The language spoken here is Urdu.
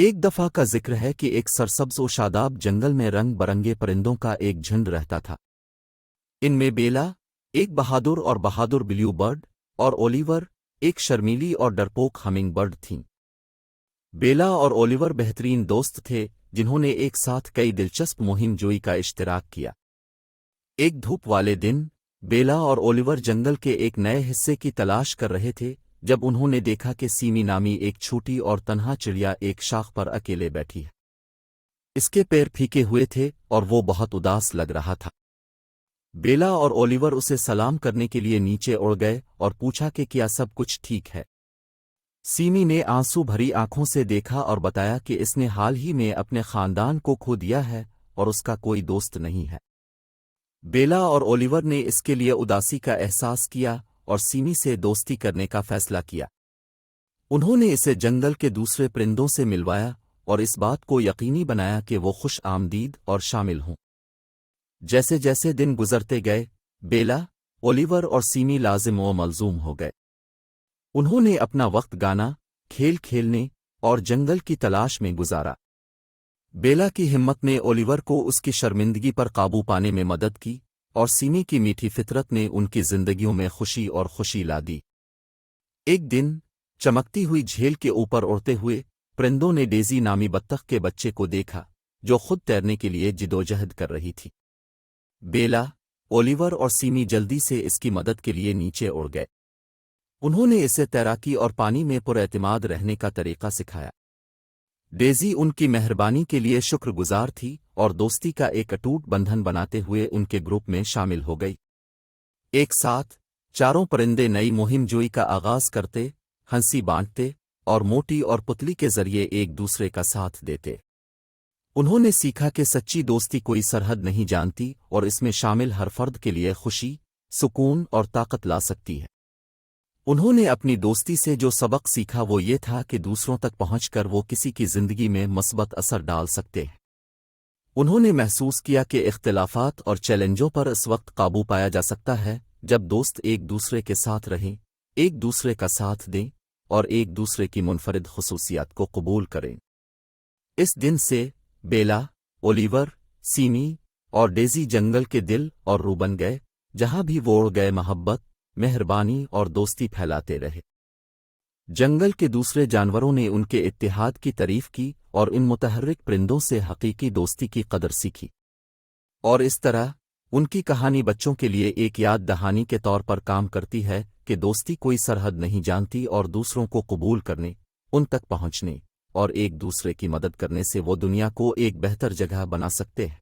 ایک دفعہ کا ذکر ہے کہ ایک سرسبز و شاداب جنگل میں رنگ برنگے پرندوں کا ایک جھنڈ رہتا تھا۔ ان میں بیلا، ایک بہادر بلیو برڈ، اور اولیور، ایک شرمیلی اور ڈرپوک ہمنگ برڈ تھیں۔ بیلا اور اولیور بہترین دوست تھے جنہوں نے ایک ساتھ کئی دلچسپ مہم جوئی کا اشتراک کیا۔ ایک دھوپ والے دن بیلا اور اولیور جنگل کے ایک نئے حصے کی تلاش کر رہے تھے جب انہوں نے دیکھا کہ سیمی نامی ایک چھوٹی اور تنہا چڑیا ایک شاخ پر اکیلے بیٹھی ہے۔ اس کے پیر پھیکے ہوئے تھے اور وہ بہت اداس لگ رہا تھا۔ بیلا اور اولیور اسے سلام کرنے کے لیے نیچے اڑ گئے اور پوچھا کہ کیا سب کچھ ٹھیک ہے۔ سیمی نے آنسو بھری آنکھوں سے دیکھا اور بتایا کہ اس نے حال ہی میں اپنے خاندان کو کھو دیا ہے اور اس کا کوئی دوست نہیں ہے۔ بیلا اور اولیور نے اس کے لیے اداسی کا احساس کیا اور سیمی سے دوستی کرنے کا فیصلہ کیا۔ انہوں نے اسے جنگل کے دوسرے پرندوں سے ملوایا اور اس بات کو یقینی بنایا کہ وہ خوش آمدید اور شامل ہوں۔ جیسے جیسے دن گزرتے گئے، بیلا، اولیور اور سیمی لازم و ملزوم ہو گئے۔ انہوں نے اپنا وقت گانا، کھیل کھیلنے اور جنگل کی تلاش میں گزارا۔ بیلا کی ہمت نے اولیور کو اس کی شرمندگی پر قابو پانے میں مدد کی، اور سیمی کی میٹھی فطرت نے ان کی زندگیوں میں خوشی لا دی۔ ایک دن چمکتی ہوئی جھیل کے اوپر اڑتے ہوئے پرندوں نے ڈیزی نامی بطخ کے بچے کو دیکھا جو خود تیرنے کے لیے جدوجہد کر رہی تھی۔ بیلا، اولیور اور سیمی جلدی سے اس کی مدد کے لیے نیچے اڑ گئے۔ انہوں نے اسے تیراکی اور پانی میں پر اعتماد رہنے کا طریقہ سکھایا۔ ڈیزی ان کی مہربانی کے لیے شکر گزار تھی اور دوستی کا ایک اٹوٹ بندھن بناتے ہوئے ان کے گروپ میں شامل ہو گئی۔ ایک ساتھ چاروں پرندے نئی مہم جوئی کا آغاز کرتے، ہنسی بانٹتے اور موٹی اور پتلی کے ذریعے ایک دوسرے کا ساتھ دیتے۔ انہوں نے سیکھا کہ سچی دوستی کوئی سرحد نہیں جانتی اور اس میں شامل ہر فرد کے لیے خوشی، سکون اور طاقت لا سکتی ہے۔ انہوں نے اپنی دوستی سے جو سبق سیکھا وہ یہ تھا کہ دوسروں تک پہنچ کر وہ کسی کی زندگی میں مثبت اثر ڈال سکتے ہیں۔ انہوں نے محسوس کیا کہ اختلافات اور چیلنجوں پر اس وقت قابو پایا جا سکتا ہے جب دوست ایک دوسرے کے ساتھ رہیں، ایک دوسرے کا ساتھ دیں اور ایک دوسرے کی منفرد خصوصیات کو قبول کریں۔ اس دن سے بیلا، اولیور، سیمی اور ڈیزی جنگل کے دل اور رو بن گئے، جہاں بھی وہ اڑ گئے محبت، مہربانی اور دوستی پھیلاتے رہے۔ جنگل کے دوسرے جانوروں نے ان کے اتحاد کی تعریف کی اور ان متحرک پرندوں سے حقیقی دوستی کی قدر سیکھی، اور اس طرح ان کی کہانی بچوں کے لیے ایک یاد دہانی کے طور پر کام کرتی ہے کہ دوستی کوئی سرحد نہیں جانتی اور دوسروں کو قبول کرنے، ان تک پہنچنے اور ایک دوسرے کی مدد کرنے سے وہ دنیا کو ایک بہتر جگہ بنا سکتے ہیں۔